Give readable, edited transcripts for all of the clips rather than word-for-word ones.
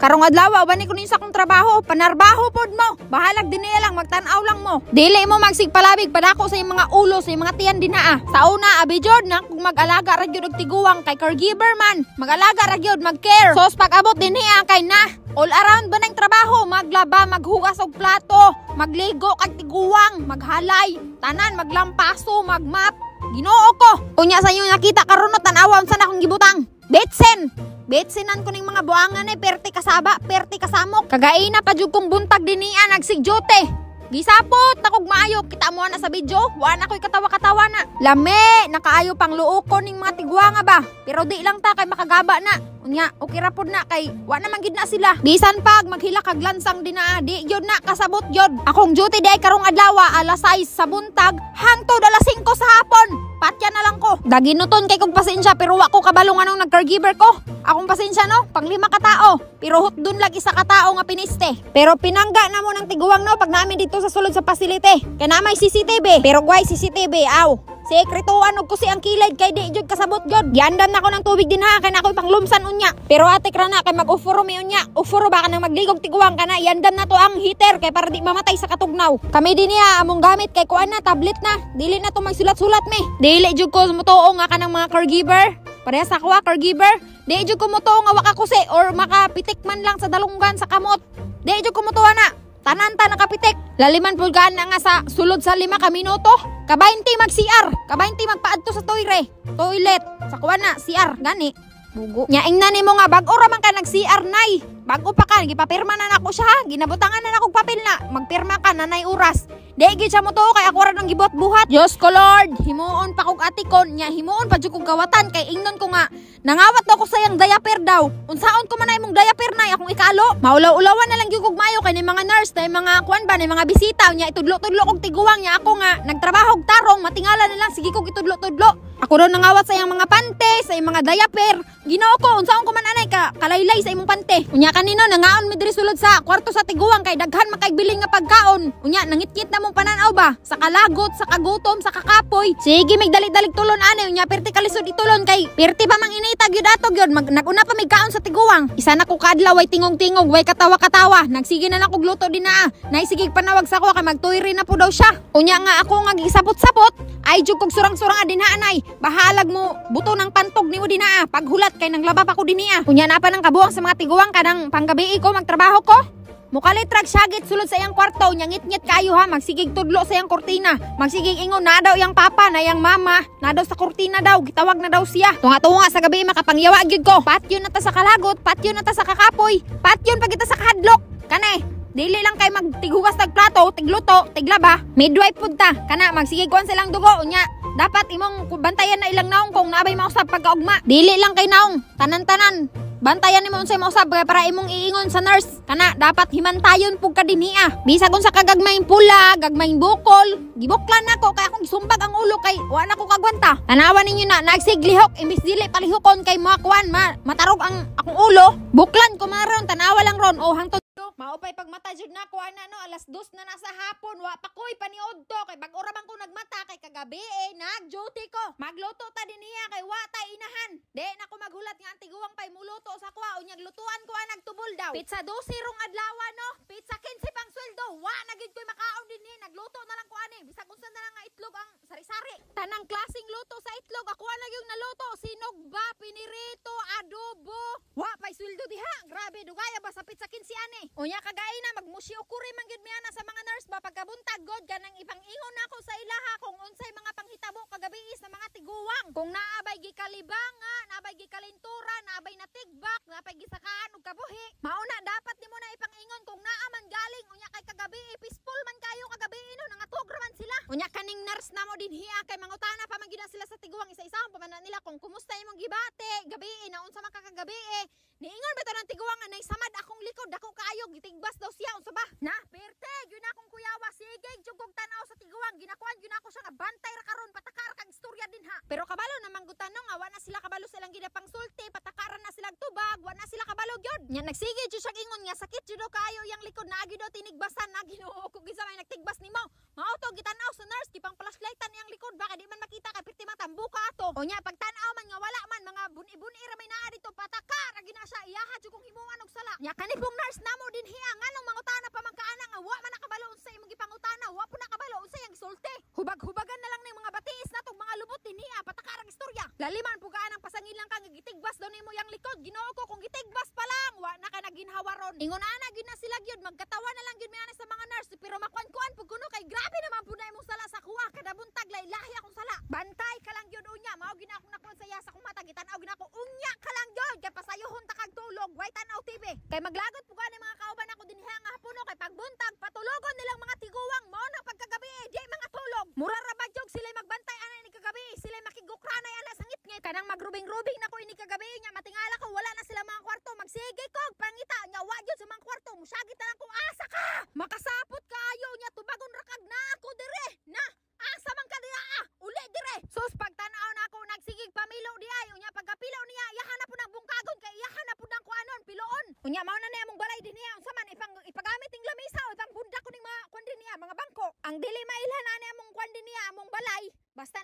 Karong adlaw ba ni kunin sa akong trabaho, panarbaho pod mo. Bahalag din niya lang, magtan-aw lang mo. Dili mo magsigpalabig padako sa imong mga ulo, sa imong mga tiyan dinaa. Sa una abi jud na kung mag-alaga ra gyud og tiguwang kay caregiver man. Mag-alaga ra gyud, mag-care. Sos pag-abot din niya kay na all around ba ng trabaho, maglaba, maghugas og plato, magligo kag tiguwang, maghalay, tanan, maglampaso, magmap. Ginoo ko. Unya sa inyo nakita karon no tan-awa unsa na akong gibutang. Betsinan ko ning mga buangan perti kasaba, perti kasamok. Kagaina pa jud kong buntag diniya nagsigjote. Gisapot na kog maayo, kita mo na sa video, wa na ko'y katawa-katawa na. Lame, nakaayo pang luoko ning mga tigwa nga ba. Pero di lang ta kay makagaba na. Unya, okay ra pod na kay wa na manggid na sila. Bisan pag maghila kag lansang din na, di gyud na kasabot gyud. Akong duty di ay karong adlaw alas 6 sa buntag hangtod alas 5 sa hapon. Patya na lang ko. Daginuton kay kog pasensya pero wa ko kabalo nga nung nag-caregiver ko. Akong pasensya no, pang 5 ka tao. Pero hot dun lag isa ka tao nga piniste. Pero pinangga na mo ng tiguwang no pag namin dito sa sulod sa facility. Kaya na may CCTV. Pero guys, CCTV, aw. Sekretuan og kusi ang kilid kay di jud kasabot jud. Giandam na ko ng tubig din ha kay na ako'y panglumsan unya. Pero ate krana kay mag-ufuro mi unya. Ufuro ba ka nang magligog tiguwang kana iandam na to ang heater kay para di mamatay sa katugnaw. Kami din niya among gamit kay kuan na tablet na. Dili na to magsulat-sulat mi. Dili jud ko mutuo nga kanang mga caregiver. Parehas ako caregiver. Di jud ko mutuo nga waka kusi or makapitik man lang sa dalunggan sa kamot. Di jud ko mutuo na. Tanan-tan nakapitik. Laliman pulgaan na nga sa sulod sa 5 ka minuto. Ka-20 mag-CR. Ka-20 magpaadto sa toilet. Sa kuwan na, CR. Gani. Bugo. Nyaing na mo nga, bago raman ka nag-CR, nay. Bago pa ka, gipapirma na nako siya. Ginabutangan na nakong papel na. Magpirma ka, nanay oras. Degi siya mo to, kay ako rin ang gibot-buhat. Diyos ko Lord, himuon pa kong atikon. Nya, himuon pa dyan kong kawatan. Kay ingnon ko nga, nangawat ako sa yung diaper daw. Unsaon ko man na imong diaper na, akong ikalo. Maulaw-ulawan na lang yung kugmayo kay ni mga nurse, na mga kuwan ba, ni mga bisita. Nya, itudlo-tudlo kong tiguwang niya. Ako nga, nagtrabaho og tarong, matingala na lang, sige kong itudlo-tudlo. Ako ron nangawat sa yung mga pante, sa yung mga diaper. Ginoo ko, unsaon ko man anay ka, kalaylay sa imong pante. Unya kanino, nangaon mi diri sulod sa kwarto sa tiguwang kay daghan makaibiling nga pagkaon. Unya, nangit-ngit na mong pananaw ba? Sa kalagot, sa kagutom, sa kakapoy. Sige, migdali-dalig tulon anay. Unya, perti kalisod itulon kay perti pa mang initag yun ato yun. Naguna pa may kaon sa tiguwang. Isa na ko kadlaw, way tingog-tingog, way katawa-katawa. Nagsige na lang kog luto din na. Naisigig panawag sa ko kay magtuiri na po daw siya. Unya nga ako nga gisapot-sapot. Ay jud kog surang-surang din anay. Bahalag mo buto ng pantog ni mo din na. Paghulat kay nang laba pa ko din niya. Unya na pa ng kabuang sa mga tiguwang kanang panggabi ko magtrabaho ko. Mukalitrag syagit sulod sa iyang kwarto, nyangit-ngit kayo ha, magsigig tudlo sa iyang kurtina. Magsigig ingon na daw iyang papa, na iyang mama, na daw sa kurtina daw, gitawag na daw siya. Tunga-tunga sa gabi makapangyawa gyud ko. Patyon na ta sa kalagot, patyon na ta sa kakapoy, patyon pa kita sa kahadlok. Kane, dili lang kay magtigugas tag plato, tigluto, tiglaba, midwife pud ta. Kana magsigig kuan silang dugo unya. Dapat imong bantayan na ilang naong kung naabay mausab pagkaugma. Dili lang kay naong, tanan-tanan. Bantayan nimo unsay mausab para imong iingon sa nurse. Kana dapat himantayon pug kadiniya. Bisag unsa kagagmayng pula, gagmayng bukol, gibuklan nako kay akong gisumbag ang ulo kay wa na ko kagwanta. Tanawan ninyo na nagsiglihok imbis dili palihukon kay mga kuan matarog ang akong ulo. Buklan ko maron tanawa lang ron o hangtod maupay pagmata jud na ko ana no alas 2 na nasa hapon wa pa koy paniod to kay bag ora man ko nagmata kay kagabi nag-duty ko. Magluto ta diniya kay wa ta inahan. Di na ko maghulat nga antiguwang pay muluto sa kwa unyag lutuan ko nagtubol daw. Pizza 12 rong adlaw no. Pizza 15 pang sweldo. Wa na gid koy makaon dinhi. Nagluto na lang ko ani. Bisag unsa na lang nga itlog ang sari-sari. Tanang klaseng luto sa itlog ako na yung naluto. Sinog ba, pinirito, adobo. Wa pay sweldo diha. Grabe dugaya ba sa pizza 15 ani. Unya kagay na magmusyo kuri man gyud miana sa mga nurse ba pagkabuntag god kanang ipangingon nako sa ilaha kung unsay mga panghitabo kagabi sa mga tiguwang. Kung naabay gikalibanga, naabay gikalintura, naabay natigbak, naabay gisakaan og kabuhi. Mauna dapat nimo na ipangingon kung naa man galing unya kay kagabi peaceful man kayo kagabi no nangatog ra man sila. Unya kaning nurse namo dinhi kay mangutana pa man gid sila sa tiguwang isa-isa pa man nila kung kumusta imong gibate gabi na unsa man kagabi niingon ba to ng tiguwang anay samad akong likod dako kaayo gitigbas daw siya unsa ba na perte gyud akong kuyawa sige jugog tanaw sa tiguwang ginakuan gyud ako siya nga bantay ra karon patakar kag istorya din ha pero kabalo namang gutanong nga wa na sila kabalo sa ilang ginapang sulti patakaran na sila tubag wa na sila kabalo gyud nya nagsige jud siya ingon nga sakit jud kaayo yang likod na gyud tinigbasan na Ginoo ko gisa may nagtigbas nimo mao to gitanaw sa nurse gipang flashlightan yang likod baka di man makita kay perti mata tambuka ato. O nya pagtan-aw man nga wala man mga buni-buni ra may naa dito pataka ra gina siya iyaha jud kong himuan og sala. Nya kani pong nurse namo din hiya nganong mangutana pa man kaana nga wa man nakabalo unsa imong gipangutana, wa po nakabalo unsa yang gisulti. Hubag-hubagan na lang ning mga batiis natong mga lubot din hiya pataka ra istorya. Laliman po kaanang pasangilan ka nga gitigbas daw nimo yang likod. Ginoo ko kung gitigbas pa lang wa na ka naginhawaron. Ingon ana gid na sila gyud magkatawa na lang gyud mi sa mga nurse pero makuan-kuan pug kuno kay grabe naman pud na imong sala sa kuha kada buntag lahi akong sala. Bantay ka lang gyud unya mao gina akong nakuan sa iya sa akong mata gitan-aw gina ako unya ka lang gyud kay pasayuhon ta kag tulog way tan-aw TV. Kay maglagot pug ani mga kauban ako dinhi nga hapuno kay pagbuntag patulogon nilang mga tiguwang mao na pagkagabi di mga tulog. Mura ra ba jog sila magbantay ana ni kagabi sila makigukranay ana sa ngit-ngit kanang magrubing-rubing nako ini kagabi nya matingala ko wala na sila mga kwarto magsige ko pangita nya wa gyud sa mga kwarto musyagit na lang kung asa ka makasapot kaayo nya tubagon ra kag na ako dire na asa man ka diha uli dire sus pagtan-aw na ako nagsigig pamilo di ay unya pagkapilo niya iyahan na pud nang bungkagon kay iyahan na pud nang kuanon piloon unya mao na niya mong balay din niya unsa man ipagamit ing lamisa o ipang bunda ko ning mga kuan din niya mga bangko ang dili mailhan na niya mong kuan din niya mong balay basta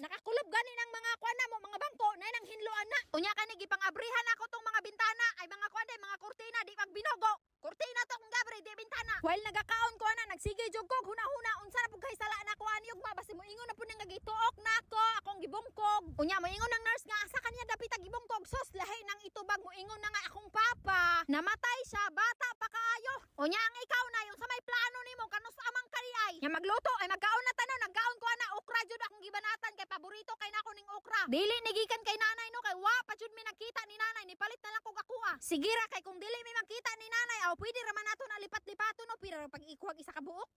nakakulob gani ng mga kuan na mo mga bangko na nang hinluan na unya kani gipang-abrihan ako tong mga bintana ay mga kuan din mga kurtina di pag binogo kurtina to kung gabre di bintana while nagakaon ko na nagsige jog ko huna-huna unsa na pud kay sala na ko ani ugma basi mo ingon na pud nga gituok nako akong gibungkog unya mo ingon ng nurse nga asa kaniya dapit gibungkog sus lahi nang itubag mo ingon na nga akong papa namatay siya bata pa kaayo unya ang ikaw na yung sa may plano nimo kanus amang kariay nya magluto ay magkaon na tanon nagkaon ko na okra jud akong gibanatan kay paborito kay nako ning okra dili nigikan kay nanay no kay wa pa jud mi nakita ni nanay ni palit na lang kog akuha sige ra kay kung dili mi makita ni nanay pwede raman nato na lipat-lipato no pira pag ikuhag isa ka buok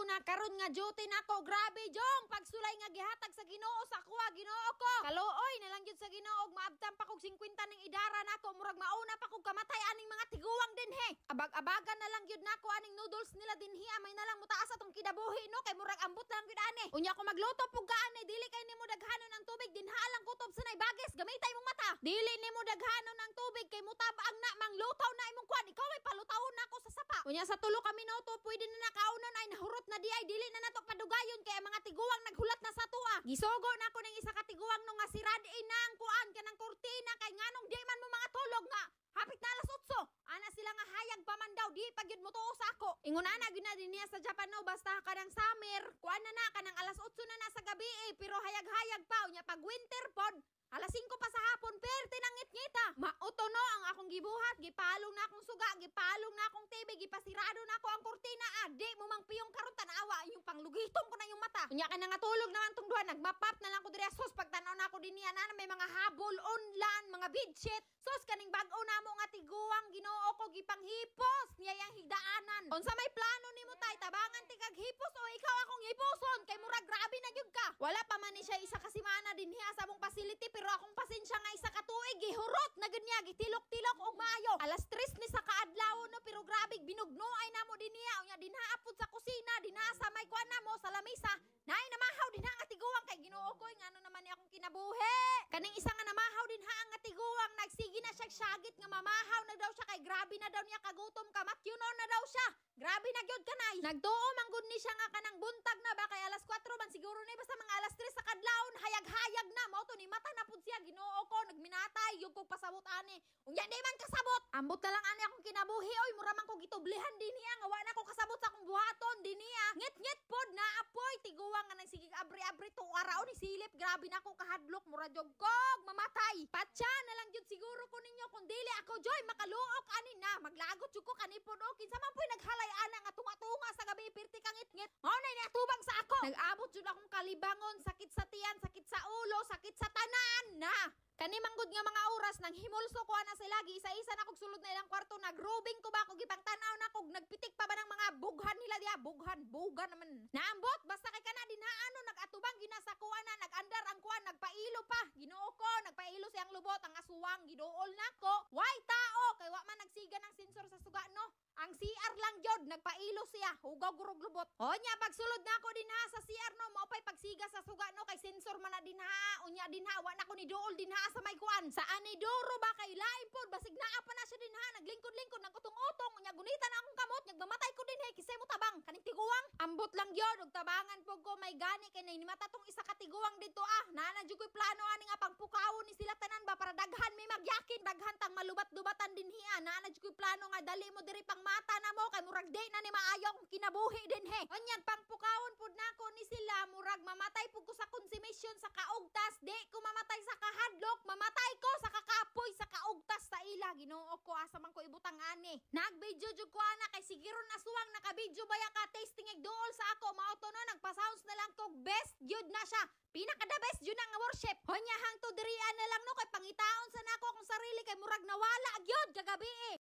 na karon nga duty nako grabe jong pagsulay nga gihatag sa Ginoo sa kuha Ginoo ko kaluoy na lang jud sa Ginoo maabtan pa kog 50 ning idara nako murag mauna pa kog kamatay aning mga tiguwang din he abag-abagan na lang jud nako aning noodles nila din hi amay na lang mutaas atong kidabuhi no kay murag ambot lang gid ani unya ko magluto pug gaani dili kay nimo daghanon ng tubig dinha lang kutob sa nay bagis gamitay imong mata dili nimo daghanon ng tubig kay mutabang na manglutaw na imong kuan ikaw ay palutawon nako sa sapa unya sa tulo ka minuto pwede na nakaunon ay nahurot na di ay dili na nato padugayon kay mga tiguwang naghulat na sa tuwa gisogo na ako ning isa ka tiguwang no nga sirad nang kuan kanang kurtina kay nganong di man mo mga tulog nga hapit na alas 8 ana sila nga hayag pa man daw di pagyud mo tuo sa ako ingon ana gyud na din niya sa Japan no basta kanang summer kuan na kanang alas 8 na sa gabi pero hayag-hayag pa unya pag winter pod alas 5 pa sa hapon perte nang ngit-ngita mauto no ang akong gibuhat gipalong na akong suga gipalong na akong TV gipasirado na ako ang kurtina di mo mang piyong karon tanawa yung panglugitom ko na yung mata unya ka na nga tulog naman tong duha nagmapap na lang ko dire sus pagtanaw na ako din niya na may mga habol online mga bedsheet sus kaning bag-o namo nga tiguwang Ginoo ko gipanghipos niya yang higdaanan unsa may plano nimo tay tabangan ti kag hipos o ikaw akong hiposon kay murag grabe na gyud ka wala pa man ni siya isa ka semana din hiya sa mong facility pero akong pasensya nga isa ka tuig gihurot na gud niya gitilok-tilok og maayo alas 3 ni sa kaadlaw no pero grabe binugno ay namo din niya unya dinha apod sa kusina dinha sa may kuan namo sa lamisa nay namahaw dinha nga tiguwang kay Ginoo ko ngano naman ni akong kinabuhi kaning isa nga namahaw dinha nga tiguwang nagsige na siya syagit nga mamahaw na daw siya kay grabe na daw niya kagutom kamatyunon na daw siya grabe na gyud kanay nagtuo man gud ni siya nga kanang buntag na ba kay alas 4 man siguro ni basta mga alas 3 sa kadlawon hayag-hayag na mao to ni mata na pud siya Ginoo ko nagminatay yung kog pasabot ani unya di man kasabot ambot na lang ani akong kinabuhi oy mura man ko gitublihan din niya nga wa na ko kasabot sa akong buhaton din niya ngit-ngit pod na apoy tiguwang nga nagsige abri-abri to araw ni silip grabe na ko kahadlok mura jog kog mamatay patsa na lang jud siguro ko ninyo kung dili ako joy makaluok ani na maglagot jud ko kanipod o kinsa man poy naghalay ana nga tunga-tunga sa gabi pirti ka ngit-ngit mao na ni atubang sa ako nag-abot jud akong kalibangon sakit sa tiyan sakit sa ulo sakit sa tanan na kani manggod nga mga oras nang himulso ko na sila isa-isa na kog sulod na ilang kwarto nagrubing ko ba kog gipangtanaw na kog nagpitik pa ba ng mga bughan nila diha bughan naman naambot basta kay kana dinha ano nagatubang ginasa kuha na nagandar ang kuha nagpailo pa Ginoo ko nagpailo siyang lubot ang aswang giduol nako way tao kay wa man nagsiga ng sensor sa suga no ang CR lang jod nagpailo siya hugaw gurog lubot onya pagsulod na ako dinha sa CR no mao pay pagsiga sa suga no kay sensor man na dinha unya dinha wa na ko ni duol dinha sa may kuan sa ani duro ba kay lain pod basig naa pa na siya dinha naglingkod-lingkod nagutong-utong unya gunitan na akong kamot nagmamatay ko dinhi kisay mo tabang kaning tiguwang ambot Ambot lang yun, ug tabangan po ko may gani kay ni mata tong isa katiguang dito Nana jud ko'y plano ani nga pangpukawon ni sila tanan ba para daghan may magyakin, daghan tang malubat-lubatan din hiya. Nana jud ko'y plano nga dali mo diri pang mata na mo kay murag di na ni maayo akong kinabuhi din he. Unyag pangpukawon pud nako ni sila murag mamatay pud ko sa konsumisyon sa kaugtas, di ko mamatay sa kahadlok, mamatay ko sa kakapoy sa kaugtas sa ila. Ginoo ko asa man ko ibutang ani. Nag-video jud ko ana kay sigiron aswang naka-video baya ka tasting ig duol sa ako mao to no nagpa-sounds na lang kog best jud na siya. Pinaka the best yun ang worship. Honya hang to dirian na lang no kay pangitaon sa nako akong sarili kay murag nawala gyud kagabi